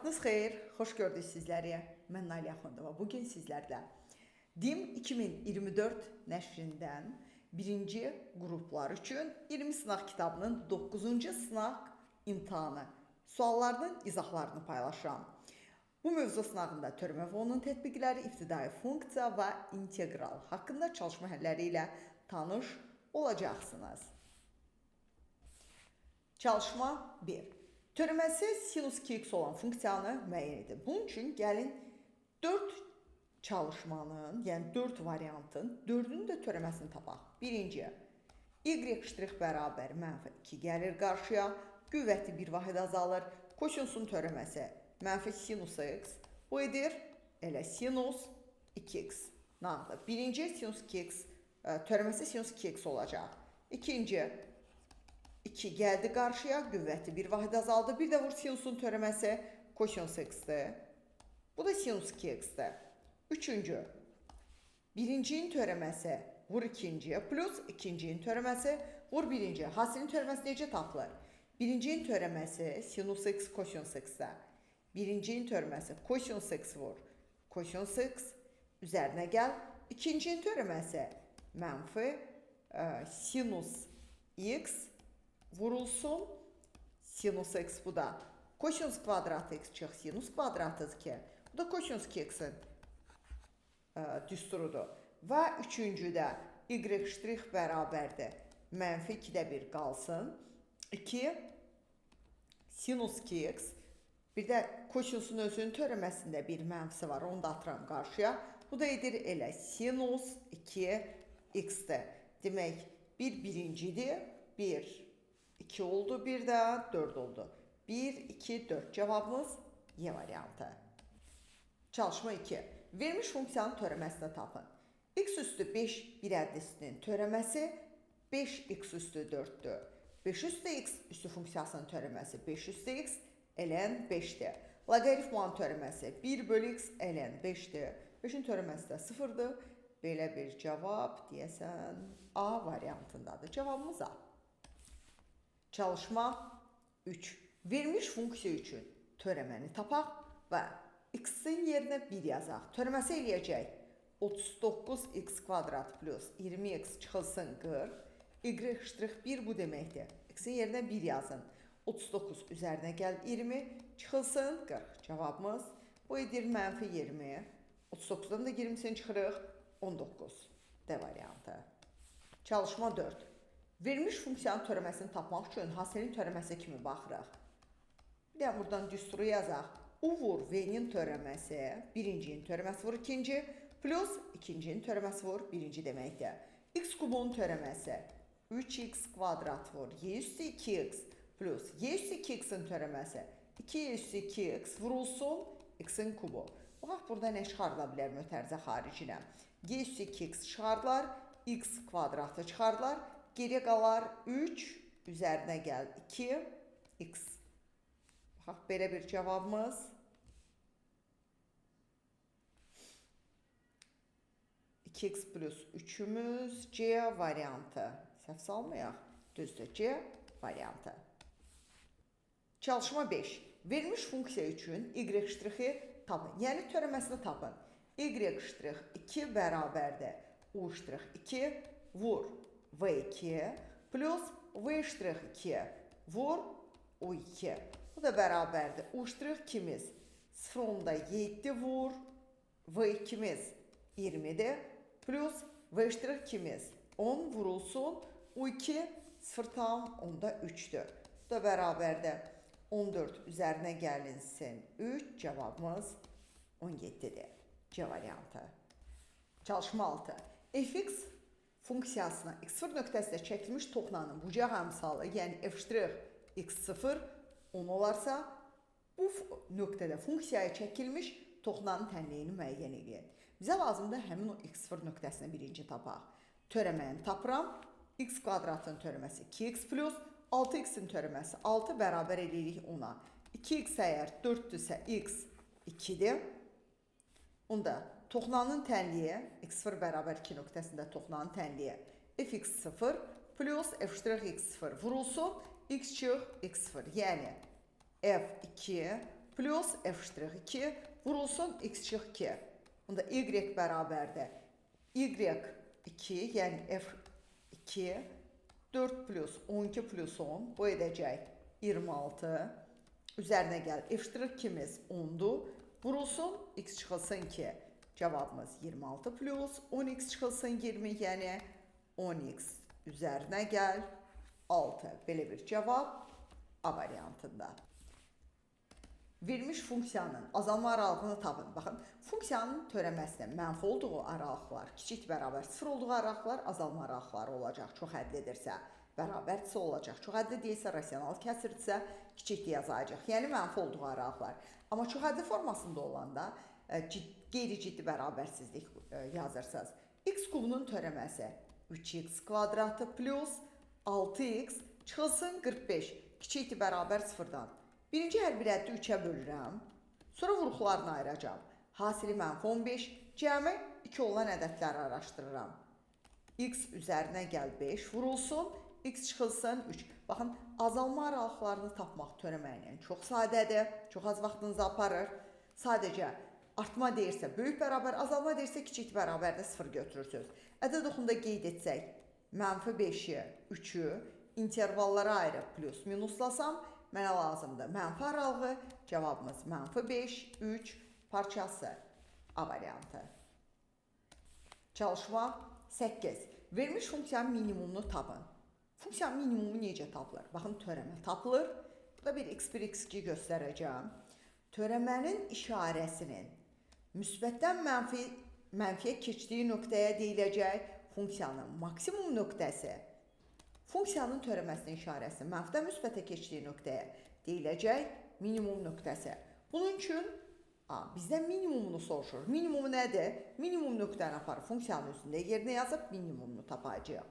Vaxtınız xeyir, xoş gördük sizləri. Mən Nailə Axundova. Bugün sizlərlə DİM 2024 nəşrindən birinci qruplar üçün 20 sınaq kitabının 9-cu sınaq imtahanı suallarının izahlarını paylaşıram. Bu mövzu sınağında törmə və onun tətbiqləri, ibtidai funksiya və integral haqqında çalışma həlləri ilə tanış olacaqsınız. Çalışma 1. Törəməsi sinus 2x olan funksiyanı müəyyən edin. Bunun üçün gəlin 4 çalışmanın, yəni 4 variantın 4-ünün də törəməsini tapaq. Birinci, y' bərabər -2 gəlir qarşıya, qüvvəti bir vahid azalır, kosinüsün törəməsi -sinus x, bu edir elə sinus 2x. Nağdı. Birinci sinus 2x, törəməsi sinus 2x olacaq. İkinci, 2 gəldi qarşıya, qüvvəti bir vahid azaldı. Bir də vur sinusun törəməsi kosinus x-dir. Bu da sinus 2x-dir. Üçüncü, birincinin törəməsi vur ikinciyə plus ikincinin törəməsi vur birinciyə. Hasilin törəməsi necə tapılır? Birincinin törəməsi sinus x kosinus x-dir. Birincinin törəməsi kosinus x vur kosinus x üzərinə gəl. İkincinin törəməsi mənfi sinus x vurulsun sinus x, bu da kosinus kvadratı x çıx sinus kvadratı 2. Bu da kosinus 2x'in düsturudur. Və üçüncüdə y' bərabərdir. -2-də 1 qalsın. 2 sinus 2x. Bir də kosinusun özünün törəməsində bir mənfisi var. Onu da atıram qarşıya. Bu da edir elə sinus 2x'dir. Demək, birincidir. 2 oldu, bir də 4 oldu. 1, 2, 4. Cavabımız Y variantı. Çalışma 2. Vermiş funksiyanın törəməsini tapın. X üstü 5 bir ədlisinin törəməsi 5x üstü 4'dür. 5 üstü x üstü funksiyasının törəməsi 5 üstü x ln 5'dir. Loqaritmanın törəməsi 1 bölü x ln 5'dir. 5'in törəməsi də 0'dır. Belə bir cavab deyəsən A variantındadır. Cavabımız A. Çalışma 3. Vermiş funksiya üçün törəməni tapaq və x-in yerinə 1 yazaq. Törəməsi eləyəcək 39x kvadrat plus 20x çıxılsın 40. y' bu deməkdir. X-in yerinə 1 yazın. 39 üzərinə gəl 20 çıxılsın 40. Cavabımız bu edir -20. 39'dan da 20'sini çıxırıq 19. D variantı. Çalışma 4. Vermiş funksiyanın törəməsini tapmaq üçün hasilin törəməsi kimi baxırıq. Bir də buradan düsturu yazaq. U vur V-nin törəməsi, birincinin törəməsi vur ikinci, plus ikincinin törəməsi vur birinci deməkdir. X kubunun törəməsi 3x kvadrat vur y üstü 2x plus y üstü 2x'in törəməsi 2y üstü 2x vurulsun x'in kubu. Bax, burada nə çıxarıla bilər mötərizə xaricinə? Y üstü 2x çıxarılar, x kvadratı çıxarılar. Geriyə qalar 3, üzərinə gəl 2, x. Bax, belə bir cavabımız. x plus 3'ümüz C variantı. Səhv salmayaq. Düzdür, C variantı. Çalışma 5. Vermiş funksiya üçün y' tapın. Yəni, törəməsini tapın. y' 2 bərabərdir. u'2 vur V2 plus V'2 vur U2. Bu da bərabərdir. U' kimiz 0,7 vur V2'miz 20'dir. Plus V' kimiz 10 vurulsun. U2 0,3'dür. Bu da bərabərdir. 14 üzərinə gəlinsin 3. Cavabımız 17'dir. C variantı. Çalışma 6. fx funksiyasına x0 nöqtəsində çəkilmiş toxnanın bucaq əmsalı, yəni f' x0 10 olarsa, bu nöqtədə funksiyaya çəkilmiş toxnanın tənliyini müəyyən edin. Bizə lazımdır həmin o x0 nöqtəsini birinci tapaq. Törəməni tapıram. X kvadratın törəməsi 2x plus 6x'in törəməsi 6 bərabər edirik 10'a. 2x əgər 4'dürsə x 2'dir. Onda toxnanın tənliyi x0 bərabər 2 nöqtəsində toxnanın tənliyi fx0 plus f' x0 vurulsun x çıx x0. Yəni f2 plus f'2 vurulsun x çıx 2. Bunda y bərabərdir. y2 yəni f2 4 plus 12 plus 10 bu edəcək 26. Üzərinə gəl f'2'miz 10'dur. Vurulsun x çıxılsın 2. Cavabımız 26 plus 10x çıxılsın 20 yəni 10x üzərinə gəl 6. Belə bir cavab A variantında. Verilmiş funksiyanın azalma aralığını tapın. Baxın, funksiyanın törəməsinin mənfi olduğu aralıqlar, kiçik bərabər 0 olduğu aralıqlar azalma aralıqları olacaq. Çox hədlidirsə, bərabərdirsə olacaq. Çox hədli deyilsə, rasional kəsirdirsə, kiçik yazacaq. Yəni mənfi olduğu aralıqlar. Amma çox hədli formasında olanda qeyri-ciddi bərabərsizlik yazırsınız. X kubunun törəməsi 3x kvadratı plus 6x çıxılsın 45. Kiçikdir bərabər 0-dan. Birinci hər bir əddi 3'ə bölürəm. Sonra vuruqlarını ayıracağım. Hasili mənfi 15. Cəmi 2 olan ədədləri araşdırıram. X üzərinə gəl 5 vurulsun. X çıxılsın 3. Baxın, azalma aralıqlarını tapmaq törəməklə çox sadədir. Çox az vaxtınızı aparır. Sadəcə artma deyirsə böyük bərabər, azalma deyirsə kiçik bərabərdə 0 götürürsünüz. Ədəd oxunda qeyd etsək, mənfi 5'i, 3'ü intervallara ayırıb plus minuslasam, mənə lazımdır mənfi aralığı, cavabımız mənfi 5, 3 parçası A variantı. Çalışma 8. Verilmiş funksiyanın minimumunu tapın. Funksiyanın minimumu necə tapılır? Baxın, törəmə tapılır. Burada bir x1, x2 göstərəcəm. Törəmənin işarəsinin müsbətdən mənfiyə keçdiyi nöqtəyə deyiləcək funksiyanın maksimum nöqtəsi. Funksiyanın törəməsinin işarəsi mənfidən müsbətə keçdiyi nöqtəyə deyiləcək minimum nöqtəsi. Bunun üçün bizdən minimumunu soruşur. Minimumu nədir? Minimum nöqtəni aparır. Funksiyanın üstündə yerinə yazıb minimumunu tapacağıq.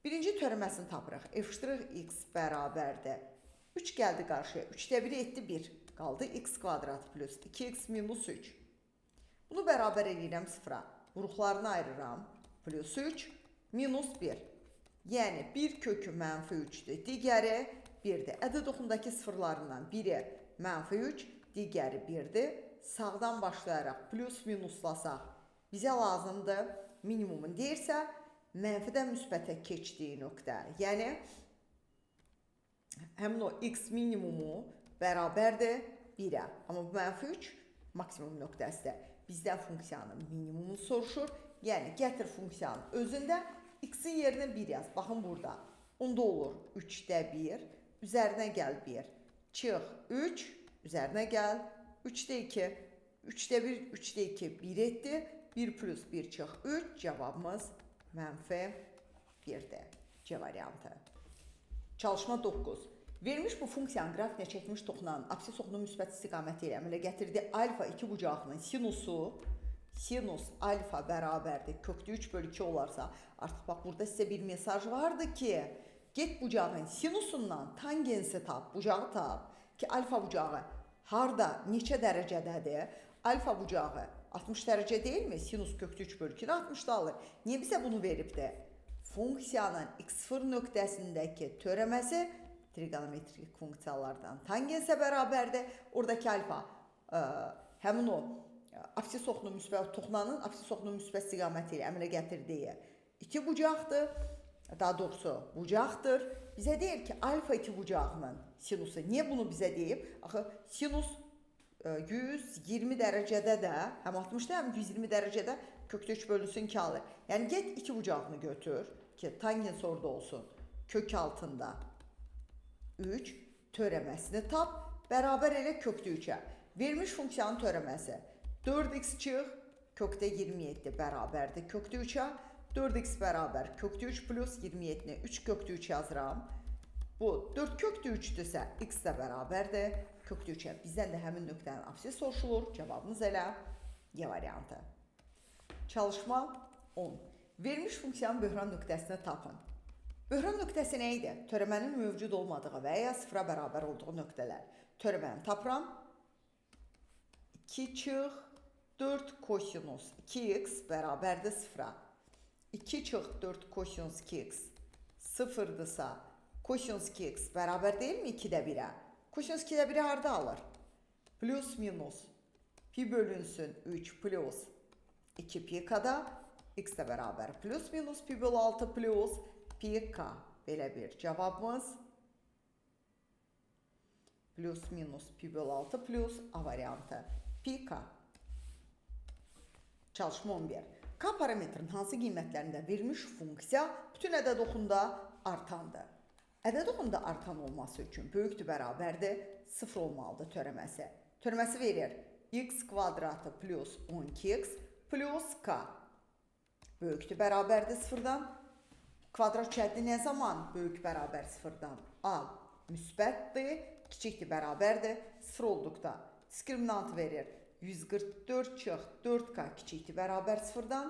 Birinci törəməsini tapırıq. f'(x) bərabərdir. 3 gəldi qarşıya. 3'də 1 etdi 1. Qaldı x kvadrat plus 2x minus 3. Bunu bərabər edirəm 0'a. Vuruqlarını ayırıram. Plus 3 minus 1. Yəni, bir kökü mənfi 3'dür, digəri 1'dir. Ədəd oxundakı sıfırlarından biri mənfi 3, digəri 1'dir. Sağdan başlayaraq plus minuslasaq, bizə lazımdır minimumun deyirsə, mənfidən müsbətə keçdiyi nöqtə. Yəni, həmin o x minimumu bərabərdir 1'ə. Amma bu mənfi 3 maksimum nöqtəsidir. Bizdən funksiyanın minimumunu soruşur. Yəni, gətir funksiyanın özündə x'in yerinə 1 yaz. Baxın burada. Onda olur 3'də 1. Üzərinə gəl 1. Çıx 3. Üzərinə gəl 3'də 2. 3'də 1, 3'də 2 1 etdi. 1 plus 1 çıx 3. Cavabımız mənfi 1'dir. C variantı. Çalışma 9. Verilmiş bu funksiyanın qrafikinə çəkilmiş toxunanın apsis oxunun müsbət istiqaməti ilə əmələ gətirdiyi alfa 2 bucağının sinus alfa bərabərdir. Kökdə 3 bölü 2 olarsa, artıq bax, burada sizə bir mesaj vardı ki, get bucağın sinusundan tangensi tap, bucağı tap ki, alfa bucağı harda, neçə dərəcədədir? Alfa bucağı 60 dərəcə deyilmi? Sinus kökdə 3 bölü 2'də 60'da alır. Niyə bizə bunu veribdir? Funksiyanın x0 nöqtəsindəki törəməsi trigonometrik funksiyalardan tangensə bərabərdir. Oradakı alfa həmin o apsis oxunun müsbət toxunanın apsis oxunun müsbət istiqaməti ilə əmələ gətirdiyi 2 bucaqdır. Daha doğrusu bucaqdır. Bizə deyir ki, alfa 2 bucağının sinusu. Niyə bunu bizə deyib? Axı sinus 120 dərəcədə də, həm 60'da həm 120 dərəcədə kökdə 3 bölünsün 2 alır. Yəni get 2 bucağını götür ki, tangens orada olsun. Kök altında 3 törəməsini tap, bərabər elə kökdə 3'ə. Verilmiş funksiyanın törəməsi 4x çıx, kökdə 27 bərabərdir kökdə 3'ə. 4x bərabər kökdə 3 plus 27'ni 3 kökdə 3 yazıram. Bu 4 kökdə 3'dürsə x də bərabərdir kökdə 3'ə. Bizdən də həmin nöqtənin apsisi soruşulur. Cavabımız elə Y variantı. Çalışma 10. Verilmiş funksiyanın böhran nöqtəsini tapın. Böhran nöqtəsi nə idi? Törəmənin mövcud olmadığı və ya sıfıra bərabər olduğu nöqtələr. Törəməni tapıram. 2 çıx 4 kosinus 2x bərabərdir 0'a. 2 çıx 4 kosinus 2x 0'dırsa kosinus 2x bərabər deyilmi 2'də 1'ə? Kosinus 2'də 1'i harda alır? plus minus pi bölünsün 3 plus 2 pi k'da x de beraber plus minus pi bölü 6 plus pi k. Belə bir cevabımız. Plus minus pi bölü 6 plus A variantı pi k. Çalışma 11. K parametrin hansı qiymətlərində verilmiş funksiya bütün ədəd oxunda artandır. Ədəd oxunda artan olması üçün böyükdür, bərabərdir, 0 olmalıdır törəməsi. Törəməsi verir x kvadratı plus 12x plus k. Böyükdür, bərabərdir 0-dan. Kvadrat şərti nə zaman böyük bərabər 0-dan? A müsbətdir, kiçikdir, bərabərdir 0 olduqda. Diskriminant verir 144 çıx 4k kiçikdir, bərabər 0-dan.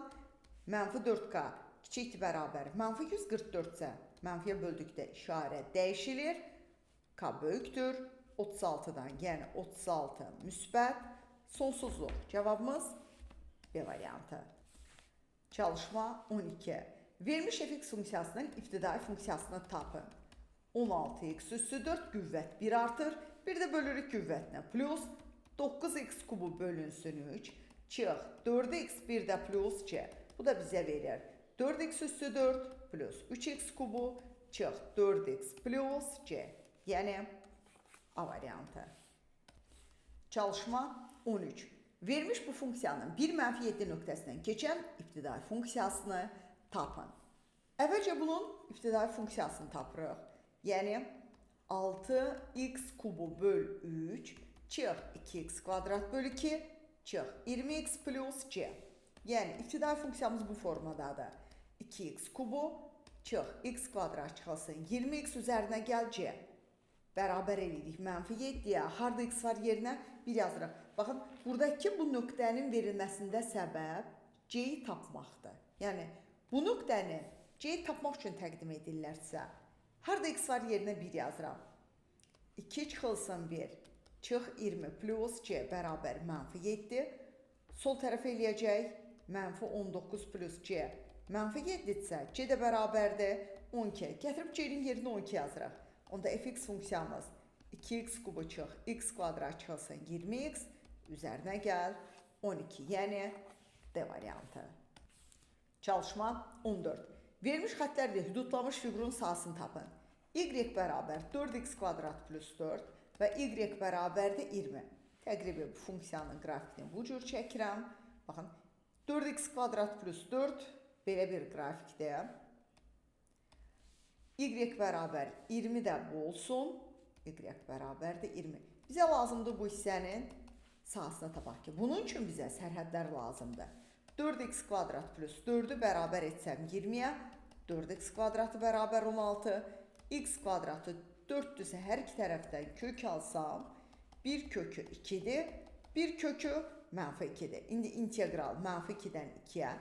Mənfi 4k kiçikdir, bərabər mənfi 144 isə mənfiyə böldükdə işarə dəyişilir. K böyükdür 36-dan, yəni 36 müsbət sonsuzluq. Cavabımız B variantı. Çalışma 12. Verilmiş fx funksiyasının ibtidai funksiyasını tapın. 16x üssü 4 qüvvət 1 artır. Bir də bölürük qüvvətinə plus 9x kubu bölünsün 3 çıx 4x bir də plus c. Bu da bizə verir 4x üssü 4 plus 3x kubu çıx 4x plus c. Yəni A variantı. Çalışma 13. Verilmiş bu funksiyanın 1 mənfi 7 nöqtəsindən keçən ibtidai funksiyasını tapın. Əvvəlcə bunun ibtidai funksiyasını tapırıq. Yəni 6x kubu böl 3 çıx 2x kvadrat böl 2 çıx 20x plus c. Yəni ibtidai funksiyamız bu formadadır. 2x kubu çıx x kvadrat çıxılsın 20x üzərinə gəl c. Bərabər edirik mənfi 7-yə. Harda x var yerinə 1 yazırıq. Baxın, buradakı bu nöqtənin verilməsində səbəb c-yi tapmaqdır. Yəni bu nöqtəni c-yi tapmaq üçün təqdim edirlərsə, harda x var yerinə 1 yazıram. 2 çıxılsın 1 çıx 20 plus c bərabər mənfi 7. Sol tərəf eləyəcək mənfi 19 plus c. Mənfi 7 isə c də bərabərdir 12. Gətirib c-nin yerinə 12 yazırıq. Onda fx funksiyamız 2x kubu çıx x kvadrat çıxılsın 20x üzərinə gəl 12. Yəni D variantı. Çalışma 14. Verilmiş xətlərlə hüdudlamış fiqurun sahasını tapın. Y bərabər 4x kvadrat plus 4 və y bərabərdir 20. Təqribi bu funksiyanın qrafikini bu cür çəkirəm. Baxın, 4x kvadrat plus 4 belə bir qrafikdir. Y bərabər 20 də bu olsun. Y bərabərdir 20. Bizə lazımdır bu hissənin sahasını tapaq ki, bunun üçün bizə sərhədlər lazımdır. 4x kvadrat plus 4-ü bərabər etsəm 20-yə, 4x kvadratı bərabər 16, x kvadratı 4-dürsə hər iki tərəfdən kök alsam, 1 kökü 2-dir, 1 kökü mənfi 2-dir. İndi integral mənfi 2-dən 2-yə,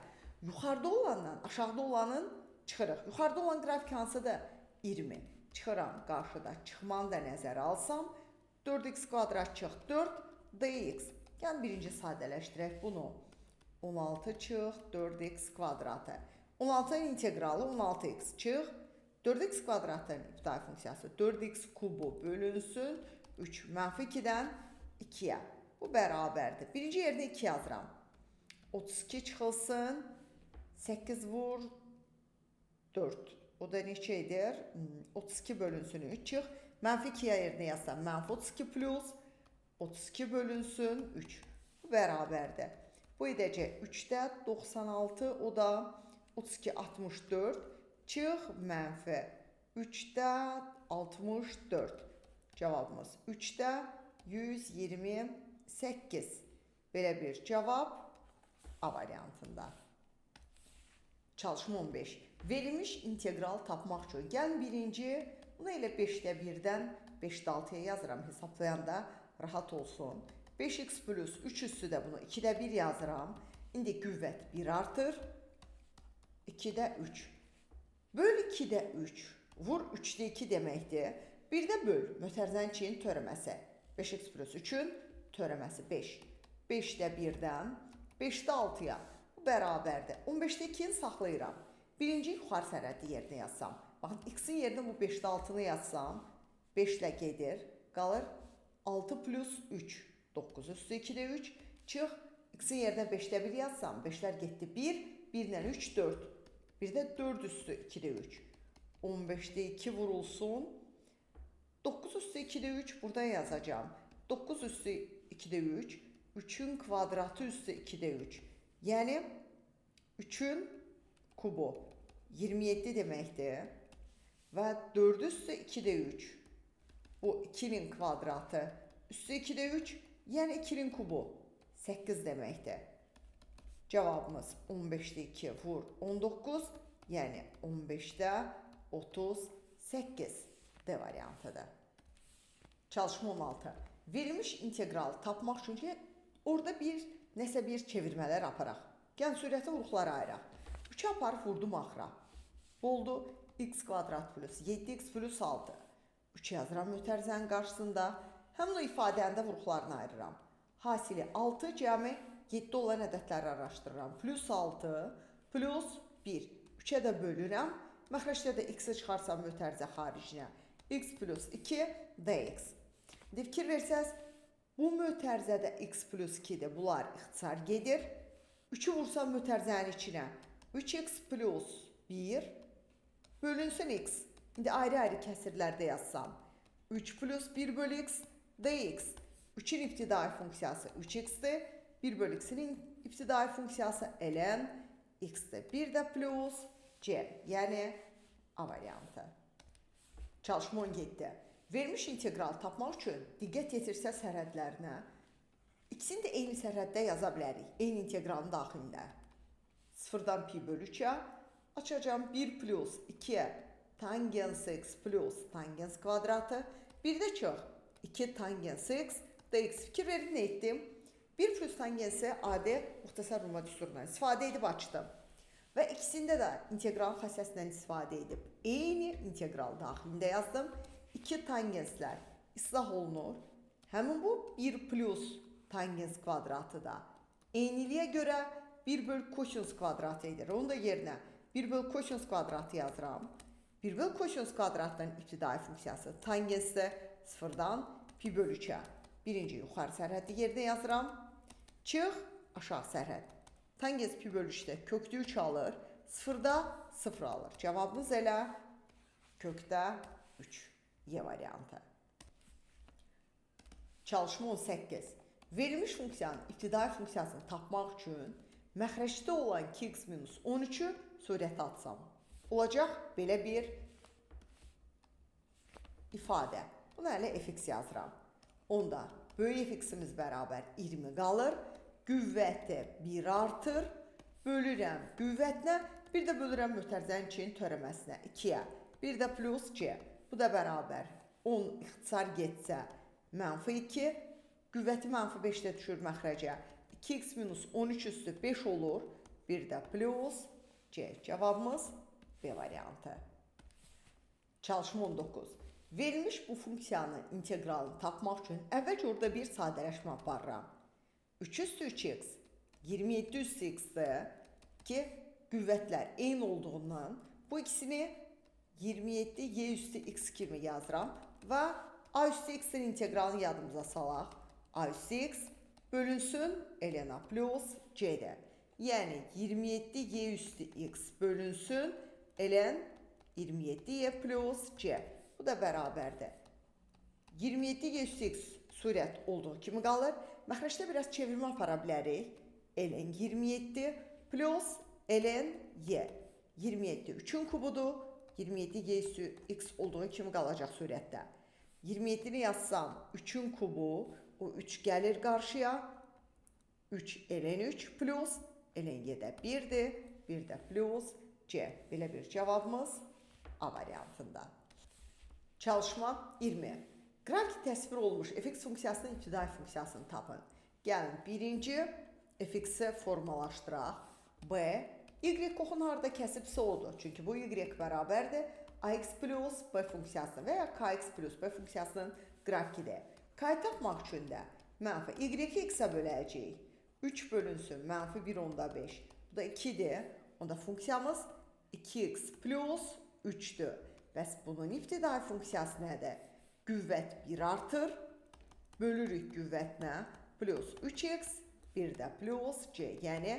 yuxarıda olandan aşağıda olanın çıxırıq. Yuxarıda olan qrafik hansıdır? 20. Çıxıram, qarşıda çıxmanı da nəzərə alsam, 4x kvadrat çıx 4, dx. Yəni birinci sadələşdirək bunu. 16 çıx 4x kvadratı. 16-ın integralı 16x çıx. 4x kvadratın ibtidai funksiyası 4x kubu bölünsün 3 mənfi 2-dən 2-yə. Bu bərabərdir. Birinci yerinə 2 yazıram. 32 çıxılsın. 8 vur 4. O da neçə edir? 32 bölünsün 3 çıx. Mənfi 2-yə yerinə yazsam. Mənfi 32 plus 32 bölünsün 3. Bu bərabərdir. Bu edəcək 3-də 96, o da 32, 64. Çıx mənfi 3-də 64. Cavabımız 3-də 128. Belə bir cavab A variantında. Çalışma 15. Verilmiş integral tapmaq üçün gəlin birinci, bunu elə 5-də 1-dən 5-də 6-ya yazıram hesablayanda rahat olsun. 5x plus 3 üssü də bunu 2-də 1 yazıram. İndi qüvvət 1 artır. 2-də 3. Böl 2-də 3. Vur 3-də 2 deməkdir. 1-də böl mötərizənin törəməsi. 5x plus 3-ün törəməsi 5. 5-də 1-dən 5-də 6-ya. Bu bərabərdir. 15-də 2-ni saxlayıram. Birinci yuxarı sərhəddi yerinə yazsam. Baxın, x-in yerinə bu 5-də 6-nı yazsam, 5 ilə gedir. Qalır 6 plus 3. 9 üstü 2'də 3. Çıx, x-in yerinə 5'də 1 yazsam, 5'lər getdi 1, 1-lə 3, 4. Bir də 4 üstü 2'də 3. 15'də 2 vurulsun. 9 üstü 2'də 3 burada yazacağım. 9 üstü 2'də 3. 3'ün kvadratı üstü 2'də 3. Yəni 3'ün kubu 27 deməkdir. Və 4 üstü 2'də 3. Bu 2'nin kvadratı üstü 2'də 3. Yəni 2'nin kubu 8 deməkdir. Cavabımız 15'də 2 vur 19. Yəni 15'də 38 D variantıdır. Çalışma 16. Verilmiş integralı tapmaq üçün orada nəsə bir çevirmələr aparaq. Gəlin sürəti vuruqlara ayıraq. 3'ü aparıb vurdum axıra. Oldu x kvadrat plus 7x plus 6. 3 yazıram mötərizənin qarşısında. Həmin o ifadəni də vuruqlarına ayırıram. Hasili 6 cəmi 7 olan ədədləri araşdırıram. Plus 6 plus 1. 3'ə də bölürəm. Məxrəcdə də x-i çıxarsam mötərizə xaricinə. X plus 2 dx. Fikir versəz, bu mötərizədə x plus 2'dir. Bunlar ixtisar gedir. 3'ü vursam mötərizənin içinə. 3x plus 1 bölünsün x. İndi ayrı-ayrı kəsirlərdə yazsam. 3 plus 1 bölü x dx. 3'ün ibtidai funksiyası 3x'dir. 1 bölü x'in ibtidai funksiyası ln x'dir. Bir də plus c. Yəni A variantı. Çalışma 17. Verilmiş integral tapmaq üçün diqqət yetirsəz sərhədlərinə. İkisini də eyni sərhəddə yaza bilərik. Eyni integralın daxilində. 0'dan pi bölü 2'ə açacağım 1 plus 2'ə tangens x plus tangens kvadratı. Bir də çox 2 tangens x dx. Fikir verin nə etdim? 1 plus tangensi adi muxtasar vurma düsturundan istifadə edib açdım. Və ikisində də integral xassəsindən istifadə edib eyni integral daxilində yazdım. 2 tangenslər islah olunur. Həmin bu 1 plus tangens kvadratı da eyniliyə görə 1 bölü kosinus kvadratı edir. Onu da yerinə 1 bölü kosinus kvadratı yazıram. 1 bölü kosinus kvadratının ibtidai funksiyası tangensdə 0'dan pi bölü 2'ə. Birinci yuxarı sərhəddi yerinə yazıram. Çıx aşağı sərhəd. Tangens pi bölü 3'də kökdə 3 alır. 0'da 0 alır. Cavabımız elə kökdə 3. Y variantı. Çalışma 18. Verilmiş funksiyanın ibtidai funksiyasını tapmaq üçün məxrəcdə olan 2x minus 13'ü surətə atsam. Olacaq belə bir ifadə. Buna elə fx yazıram. Onda böyük fx'imiz bərabər 20 qalır. Qüvvəti 1 artır. Bölürəm qüvvətinə. Bir də bölürəm mötərizənin için törəməsinə 2'ə. Bir də plus c. Bu da bərabər 10 ixtisar getsə mənfi 2. Qüvvəti mənfi 5'də düşür məxrəcə. 2x minus 13 üstü 5 olur. Bir də plus c. Cavabımız B variantı. Çalışma 19. Verilmiş bu funksiyanın integralını tapmaq üçün əvvəlcə orada bir sadələşmə aparıram. 3 üstü 3x 27 üstü x'dir ki qüvvətlər eyni olduğundan bu ikisini 27 y üstü x kimi yazıram və a üstü x'in integralını yadımıza salaq. A üstü x bölünsün ln a plus c'də. Yəni 27 y üstü x bölünsün ln 27 y plus c. Bu da bərabərdir. 27 y üstü x surət olduğu kimi qalır. Məxrəcdə biraz çevirmə apara bilərik. ln 27 plus ln y. 27 3'ün kubudur. 27 y üstü x olduğu kimi qalacaq surətdə. 27'ni yazsam 3'ün kubu. O 3 gəlir qarşıya. 3 ln 3 plus ln y'də 1'dir. Bir də plus c. Belə bir cavabımız A variantında. Çalışma 20. Qrafik təsvir olmuş fx funksiyasının ibtidai funksiyasını tapın. Gəlin birinci fx'i formalaşdıraq. B, y qoxun harda kəsibsə odur. Çünki bu y bərabərdir ax plus b funksiyasının və ya kx plus b funksiyasının qrafikidir. K tapmaq üçün də mənfi y-i x-ə böləcəyik. 3 bölünsün mənfi 1 onda 5. Bu da 2'dir. Onda funksiyamız 2x plus 3'dür. Bəs bunun ibtidai funksiyası nədir? Qüvvət 1 artır. Bölürük qüvvətinə. plus 3x, bir də plus c. Yəni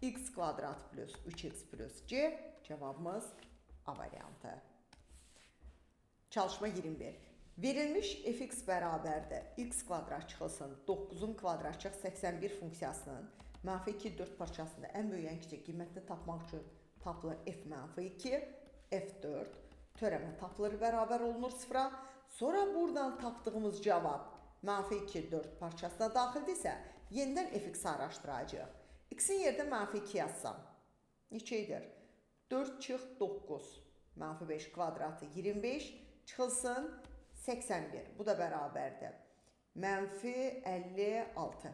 x kvadrat plus 3x plus c cavabımız A variantı. Çalışma 21. Verilmiş fx bərabərdir. X kvadrat çıxılsın 9-un kvadrat çıx 81 funksiyasının mənfi 2, 4 parçasında ən böyük ən kiçik qiymətini tapmaq üçün tapılır f mənfi 2, f4 törəmə tapılır bərabər olunur sıfıra. Sonra buradan tapdığımız cavab mənfi 2, 4 parçasına daxildirsə, yenidən fx araşdıracağıq. X-in yerdə mənfi 2 yazsam, neçədir? 4 çıx 9, mənfi 5 kvadratı 25, çıxılsın 81, bu da bərabərdir. Mənfi 56,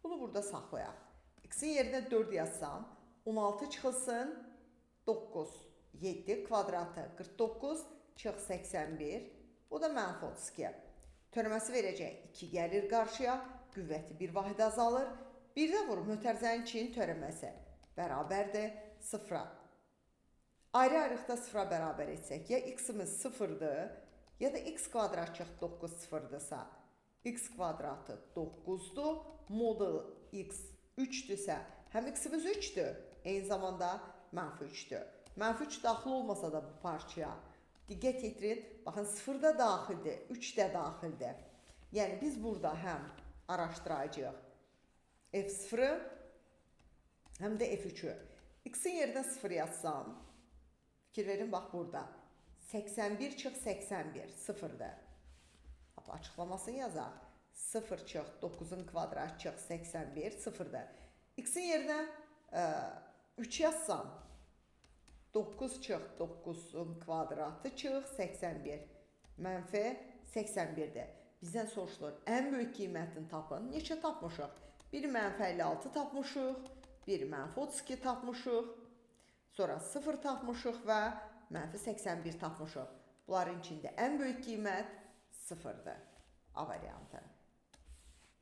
bunu burada saxlayaq. X-in yerinə 4 yazsam, 16 çıxılsın 9, 7 kvadratı 49, çıx 81, o da mənfi 32. Törəməsi verəcək 2 gəlir qarşıya, qüvvəti bir vahid azalır. Bir də vurub mötərizənin çiyin törəməsi bərabərdir 0-a. Ayrı-ayrıqda 0-a bərabər etsək, ya x-imiz 0-dır, ya da x kvadrat çıx 9 0-dırsa, x kvadratı 9-dur, model x 3-dürsə, həm x-imiz 3-dür, eyni zamanda mənfi 3-dür. Mənfi 3 daxil olmasa da bu parçaya, diqqət yetirin, baxın 0 da daxildir, 3 də daxildir. Yəni biz burada həm araşdıracağıq f0-ı, həm də f3-ü. X-in yerinə 0 yazsam, fikir verin, bax burada. 81 çıx 81, 0-dır. Açıqlamasını yazaq. 0 çıx 9-un kvadrat çıx 81, 0-dır. X-in yerinə 3 yazsam, 9 çıx 9-un kvadratı çıx 81, mənfi 81-dir. Bizdən soruşulur, ən böyük qiymətini tapın. Neçə tapmışıq? Bir mənfi 56 tapmışıq, bir mənfi 32 tapmışıq, sonra 0 tapmışıq və mənfi 81 tapmışıq. Bunların içində ən böyük qiymət 0-dır. A variantı.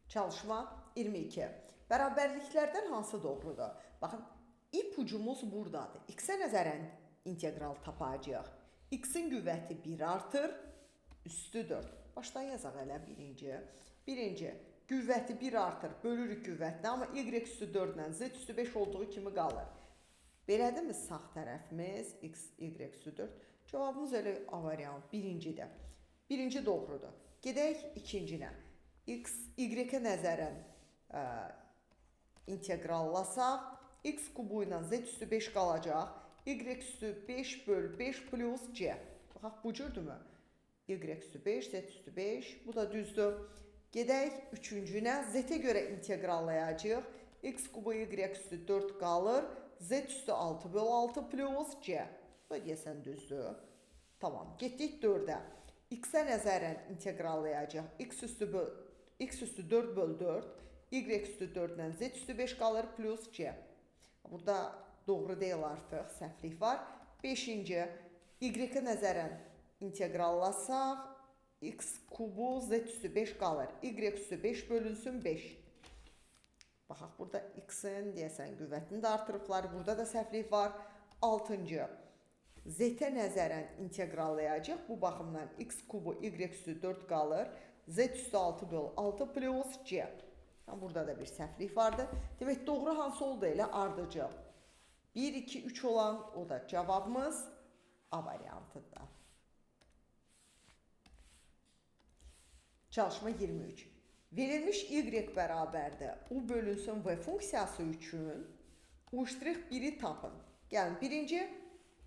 Çalışma 22. Bərabərliklərdən hansı doğrudur? Baxın, ipucumuz buradadır. X-ə nəzərən integral tapacağıq. X-in qüvvəti 1 artır, üstü 4. Başdan yazaq elə birinci. Birinci, qüvvəti 1 artır, bölürük qüvvətini, amma y üstü 4 ilə z üstü 5 olduğu kimi qalır. Belədirmi sağ tərəfimiz x, y üstü 4? Cavabımız elə A variant, birincidir. Birinci doğrudur. Gedək ikincinə. X, y-ə nəzərən integrallasaq, x kubu ilə z üstü 5 qalacaq. Y üstü 5 böl 5 plus c. Baxaq, bu cürdürmü? Y üstü 5, z üstü 5. Bu da düzdür. Gedək üçüncünə. Z-ə görə integrallayacaq. X kubu y üstü 4 qalır. Z üstü 6 böl 6 plus c. Bu deyəsən düzdür. Tamam. Getdik 4-ə. X-ə nəzərən integrallayacaq. X üstü 4 böl 4. Y üstü 4 ilə z üstü 5 qalır plus c. Burada doğru deyil artıq. Səhvlik var. 5-ci. Y-ə nəzərən integrallasaq. X kubu z üstü 5 qalır. Y üstü 5 bölünsün 5. Baxaq, burada x-in deyəsən qüvvətini də artırıblar. Burada da səhvlik var. 6-cı. Z-ə nəzərən integrallayacaq. Bu baxımdan x kubu y üstü 4 qalır. Z üstü 6 böl 6 plus c. Burada da bir səhvlik vardır. Demək, doğru hansı oldu elə ardıcıl. 1, 2, 3 olan o da cavabımız A variantıdır. Çalışma 23. Verilmiş y bərabərdir. U bölünsün v funksiyası üçün U'1'i tapın. Gəlin, birinci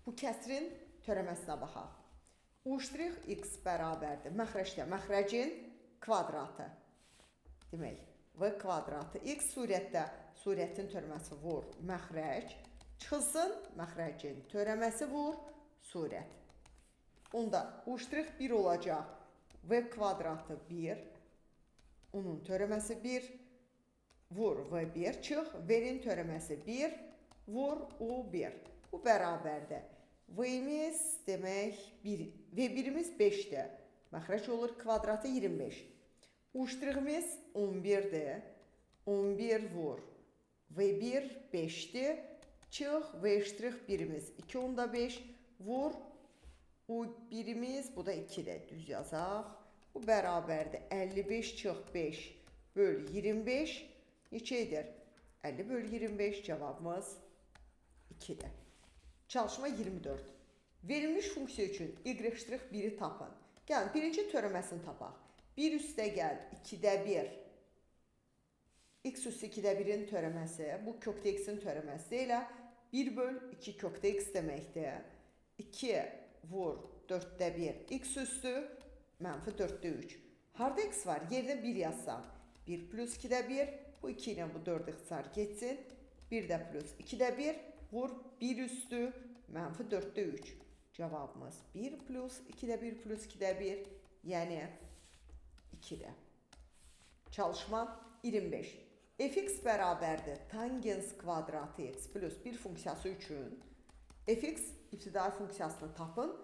bu kəsrin törəməsinə baxaq. U'(x) bərabərdir. Məxrəcdə məxrəcin kvadratı. Demək, v kvadratı x surətdə surətin törəməsi vur məxrəc. Çıxılsın məxrəcin törəməsi vur surət. Onda U'1 olacaq. V kvadratı 1. Onun törəməsi 1. Vur V1 çıx. V-nin törəməsi 1. Vur U1. Bu bərabərdir. V-imiz demək 1. V1'imiz 5'dir. Məxrəc olur kvadratı 25. U''imiz 11'dir. 11 vur. V1 5'dir. Çıx. V'1'imiz 2 onda 5. Vur. U1'imiz bu da 2'dir. Düz yazaq. Bu bərabərdir. 55 çıx 5. bölü 25 neçə edir? 50 bölü 25 cevabımız 2'dir. Çalışma 24. Verilmiş funksiya üçün y'1'i tapın. Gəlin, birinci törəməsini tapaq. 1 üstə gəl 2'də 1. X üstü 2'də 1'in törəməsi, bu kökdə x'in törəməsi ilə 1 böl 2 kökdə x deməkdir. 2 vur 4'də 1 x üstü mənfi 4'də 3. Harda x var? Yerdə 1 yazsam. 1 plus 2'də 1. Bu 2 ilə bu 4 ixtisar geçsin. 1 də plus 2'də 1. Vur 1 üstü mənfi 4'də 3. Cevabımız 1 plus 2'də 1 plus 2'də 1. Yəni 2'də. Çalışma 25. Fx bərabərdir tangens kvadratı x plus 1 funksiyası üçün fx ibtidai funksiyasını tapın.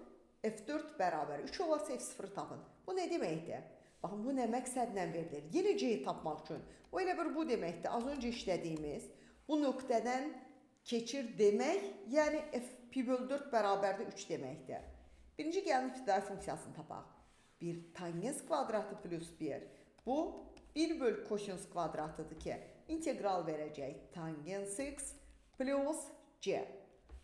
F4 bərabər 3 olarsa F0 tapın. Bu nə deməkdir? Baxın, bu nə məqsədlə verilir? Yeni c-yi tapmaq üçün. O elə bir bu deməkdir. Az öncə işlədiyimiz bu nöqtədən keçir demək, yəni f pi bölü 4 bərabərdir 3 deməkdir. Birinci gəlin ibtidai funksiyasını tapaq. 1 tangens kvadratı plus 1. Bu 1 bölü kosinus kvadratıdır ki, integral verəcək tangens x plus c.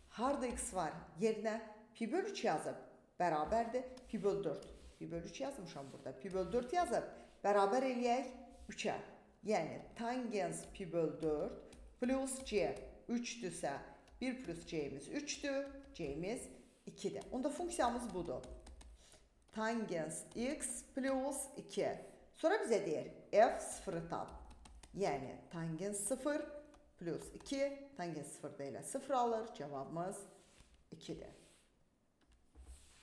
Harda x var? Yerinə pi bölü 3 yazıb. Bərabərdir pi bölü 4. Pi bölü 3 yazmışam burada. Pi bölü 4 yazıb. Bərabər eləyək 3'ə. Yəni tangens pi bölü 4 plus c 3'dürsə 1 plus c'miz 3'dür. C'miz 2'dir. Onda funksiyamız budur. Tangens x plus 2. Sonra bizə deyir f0'ı tap. Yəni tangens 0 plus 2. Tangens 0 da ilə 0 alır. Cevabımız 2'dir.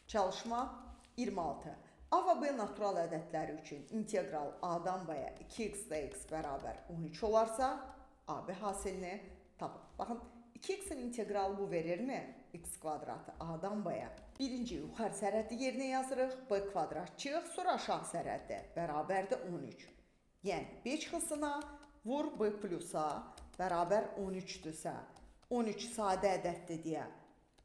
Çalışma 26. A və B natural ədədləri üçün integral A-dan B-yə 2x da x bərabər 13 olarsa AB hasilini tapın. Baxın, 2x'in integralı bu verirmi? X kvadratı A-dan B-yə. Birinci yuxarı sərhəddi yerinə yazırıq. B kvadrat çıx, sonra aşağı sərhəddi. Bərabərdir 13. Yəni, B çıxısına vur B plusa bərabər 13'dürsə. 13 sadə ədəddir deyə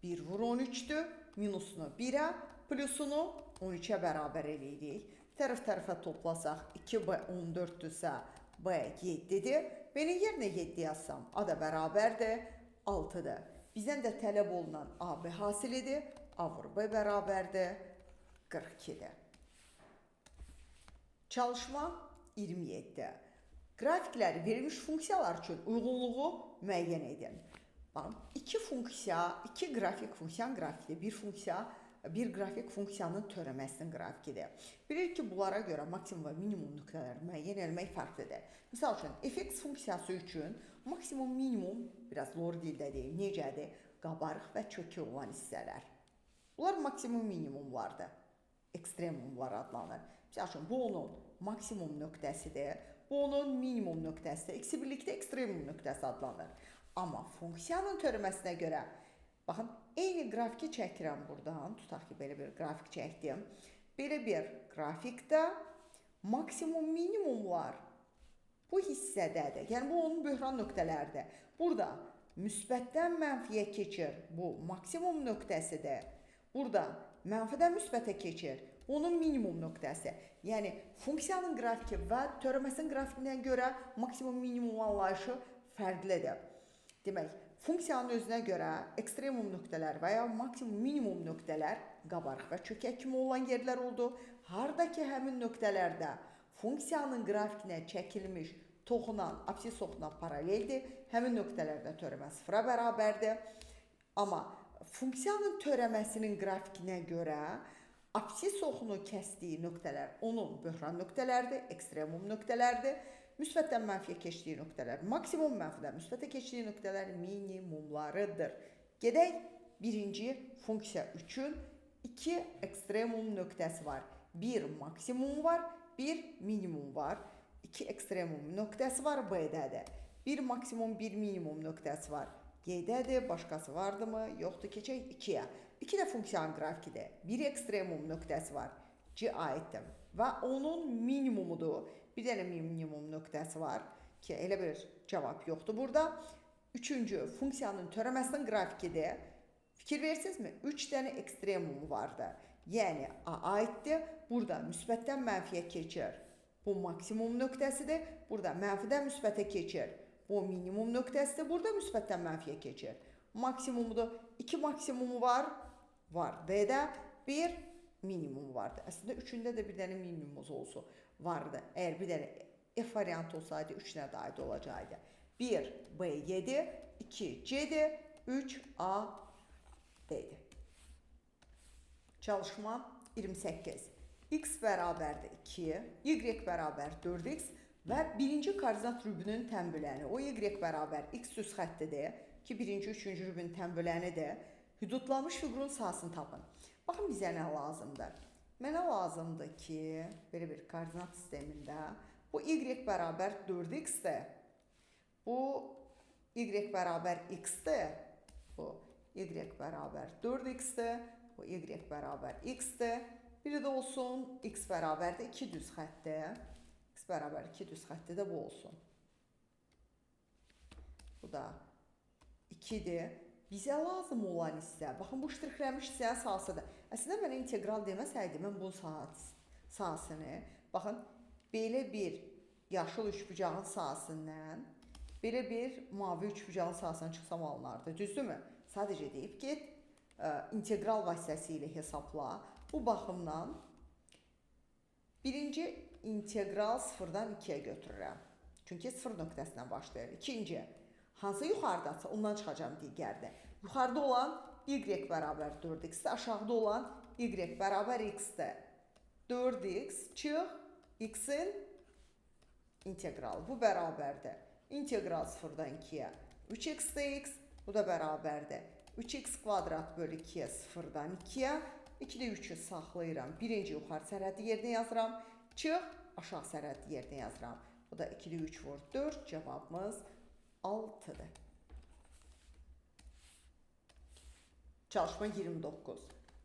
1 vur 13'dür. Minusunu 1'ə, plusunu 13'ə bərabər eləyirik. Tərəf-tərəfə toplasaq 2b 14'dürsə b 7'dir. Beni yerinə 7 yazsam a da bərabərdir 6'dır. Bizdən də tələb olunan AB hasilidir. A vur b bərabərdir 42'dir. Çalışma 27. Grafikləri verilmiş funksiyalar üçün uyğunluğu müəyyən edin. Baxın, iki grafik funksiyanın grafikidir. Bir grafik funksiyanın törəməsinin grafikidir. Bilirik ki, bunlara görə maksimum və minimum nöqtələri müəyyən etmək fərqlidir. Misal üçün, fx funksiyası üçün maksimum minimum, biraz lor dildə deyim, necədir? Qabarıq və çökü olan hissələr. Bunlar maksimum minimumlardır. Ekstremumlar adlanır. Misal üçün, bu onun maksimum nöqtəsidir. Bu onun minimum nöqtəsidir. İkisi birlikdə ekstremum nöqtəsi adlanır. Amma funksiyanın törəməsinə görə, baxın, eyni grafiki çəkirəm buradan. Tutaq ki, belə bir grafik çəkdim. Belə bir grafikdə maksimum minimumlar bu hissədədir. Yəni, bu onun böhran nöqtələridir. Burada müsbətdən mənfiyə keçir. Bu maksimum nöqtəsidir. Burada mənfidən müsbətə keçir. Onun minimum nöqtəsi. Yəni, funksiyanın qrafiki və törəməsinin grafikindən görə maksimum minimum anlayışı fərqlidir. Demək, funksiyanın özünə görə ekstremum nöqtələr və ya maksimum minimum nöqtələr qabarıq və çökək kimi olan yerlər oldu. Harda ki, həmin nöqtələrdə funksiyanın grafikinə çəkilmiş toxunan, absis oxuna paraleldir. Həmin nöqtələrdə törəmə 0-a bərabərdir. Amma funksiyanın törəməsinin grafikinə görə absis oxunu kəsdiyi nöqtələr onun böhran nöqtələridir, ekstremum nöqtələrdir. Müsbətdən mənfiyə keçdiyi nöqtələr, maksimum mənfidən müsbətə keçdiyi nöqtələr minimumlarıdır. Gedək, birinci funksiya üçün 2 ekstremum nöqtəsi var. Bir maksimum var, bir minimum var. 2 ekstremum nöqtəsi var B-dədir. Bir maksimum, bir minimum nöqtəsi var. G-dədir, başqası vardımı? Yoxdur, keçək 2-yə. 2 də funksiyanın grafikidir. Bir ekstremum nöqtəsi var. C aiddir və onun minimumudur. Bir dənə minimum nöqtəsi var ki, elə bir cavab yoxdur burada. Üçüncü, funksiyanın törəməsinin grafikidir. Fikir versinizmi? 3 dənə ekstremumu vardı. Yəni, A aiddir. Burada müsbətdən mənfiyə keçir. Bu maksimum nöqtəsidir. Burada mənfidən müsbətə keçir. Bu minimum nöqtəsidir. Burada müsbətdən mənfiyə keçir. Maksimumdur. 2 maksimumu var. Var. D-də 1 minimum vardı. Əslində üçündə də bir dənə minimumumuz olsun. Vardı. Əgər bir dənə F variantı olsaydı 3-nə də aid olacaqdı. 1 B7, 2 C-dir, 3 A D-dir. Çalışma 28. X bərabərdir 2, Y bərabər 4X və birinci koordinat rübünün tənbüləni. O Y bərabər X düz xəttidir ki, birinci, üçüncü rübün tənbülənidir. Hüdudlanmış fiqurun sahəsini tapın. Baxın, bizə nə lazımdır? Mənə lazımdır ki, belə bir koordinat sistemində bu Y bərabər 4X-dir. Bu Y bərabər X-dir. Bu Y bərabər 4X-dir. Bu Y bərabər X-dir. Biri də olsun, X bərabərdir 2 düz xətdir. X bərabər 2 düz xətdir də bu olsun. Bu da 2-dir. Bizə lazım olan hissə, baxın, bu ştrixlənmiş hissənin sahəsidir. Əslində, mənə integral deməsəydi, mən bunun sahəsini, baxın, belə bir yaşıl üçbucağın sahəsindən, belə bir mavi üçbucağın sahəsindən çıxsam alınardı. Düzdürmü? Sadəcə deyib get, integral vasitəsilə hesabla. Bu baxımdan birinci integral 0-dan 2-yə götürürəm. Çünki 0 nöqtəsindən başlayır. İkinci, hansı yuxarıdasa ondan çıxacam digərdə. Yuxarıda olan Y bərabər 4X-dir, aşağıda olan Y bərabər X-dir. 4X çıx X-in integralı. Bu bərabərdir. İntegral 0-dan 2-yə 3X-dir, bu da bərabərdir. 3X kvadrat bölü 2-yə 0-dan 2-yə. 2-də 3-ü saxlayıram. Birinci yuxarı sərhəddi yerinə yazıram. Çıx, aşağı sərhəddi yerinə yazıram. Bu da 2-də 3 vur 4. Cavabımız 6-dır. Çalışma 29.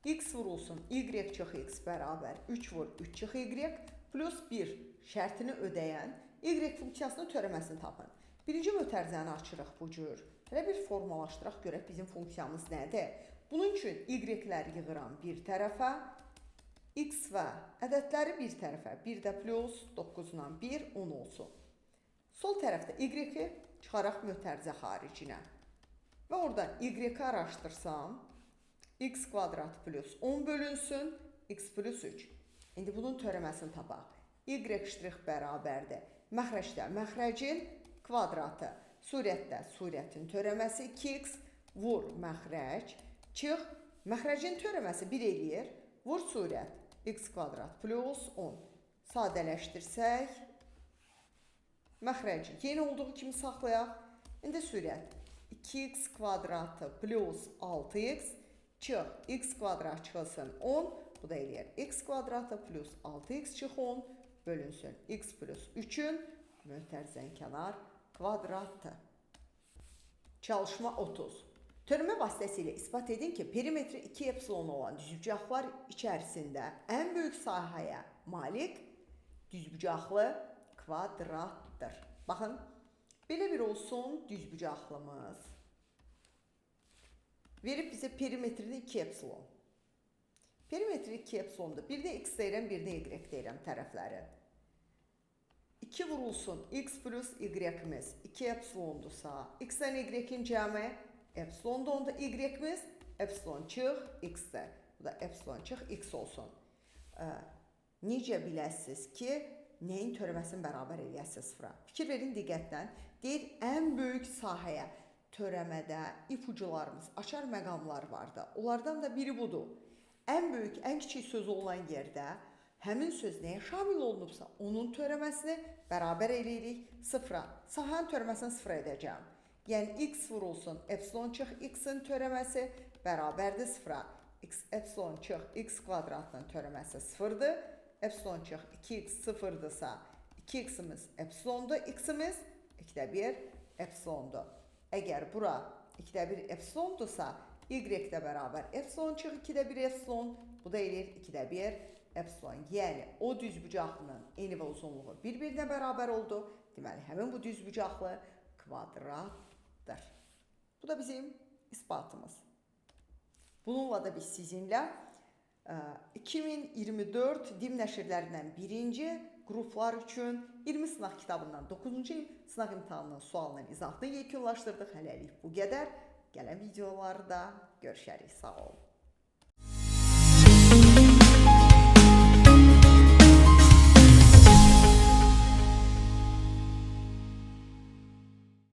X vurulsun. Y çıx X bərabər 3 vur 3 çıx Y plus 1 şərtini ödəyən Y funksiyasının törəməsini tapın. Birinci mötərizəni açırıq bu cür. Hələ bir formalaşdıraq görək bizim funksiyamız nədir? Bunun üçün Y-ləri yığıram bir tərəfə, X və ədədləri bir tərəfə, 1 də plus 9-la 1, 10 olsun. Sol tərəfdə Y-i çıxaraq mötərizə xaricinə. Və oradan Y-i araşdırsam, X kvadrat plus 10 bölünsün, X plus 3. İndi bunun törəməsini tapaq. Y' bərabərdir. Məxrəcdə məxrəcin kvadratı, surətdə surətin törəməsi 2X, vur məxrəc, çıx, məxrəcin törəməsi 1 eləyir, vur surət, X kvadrat plus 10. Sadələşdirsək, məxrəci yeni olduğu kimi saxlayaq. İndi surət 2X kvadratı plus 6X, çıx, X kvadrat çıxılsın 10, bu da eləyir. X kvadratı plus 6X çıx 10, bölünsün X plus 3-ün mötərizən kənar kvadratı. Çalışma 30. Törəmə vasitəsilə ispat edin ki, perimetri 2 epsilon olan düzbucaqlar içərisində ən böyük sahəyə malik düzbucaqlı kvadratdır. Baxın, belə bir olsun düzbucaqlımız. Verib bizə perimetrini 2 epsilon. Perimetri 2 epsilondur. Bir də X deyirəm, bir də Y deyirəm tərəfləri. 2 vurulsun X plus Y-imiz 2 epsilondursa, X-dən Y-in cəmi epsilonda, onda Y-imiz epsilon çıx X-dir. Bu da epsilon çıx X olsun. Necə biləsiniz ki, nəyin törəməsini bərabər eləyəsiniz sıfıra? Fikir verin diqqətlə. Deyir, ən böyük sahəyə törəmədə ipucularımız, açar məqamlar vardı. Onlardan da biri budur. Ən böyük, ən kiçik söz olan yerdə həmin söz nəyə şamil olunubsa, onun törəməsini bərabər eləyirik sıfıra. Sahənin törəməsini sıfıra edəcəm. Yəni, X vurulsun, epsilon çıx X-in törəməsi bərabərdir sıfıra. Epsilon çıx X kvadratının törəməsi sıfırdır. Epsilon çıx 2X sıfırdırsa, 2X-imiz epsilondur, X-imiz 2-də 1 epsilondur. Əgər bura 2-də 1 epsilondursa, Y-də bərabər epsilon çıx 2-də 1 epsilon, bu da eləyir 2-də 1 epsilon. Yəni, o düzbucaqlının eni və uzunluğu bir-birinə bərabər oldu. Deməli, həmin bu düzbucaqlı kvadratdır. Bu da bizim isbatımız. Bununla da biz sizinlə 2024 dim nəşrlərindən birinci qruplar üçün 20 sınaq kitabından 9-cu sınaq imtahanının sualının izahını yekunlaşdırdıq. Hələlik bu qədər. Gələn videolarda görüşərik. Sağ olun.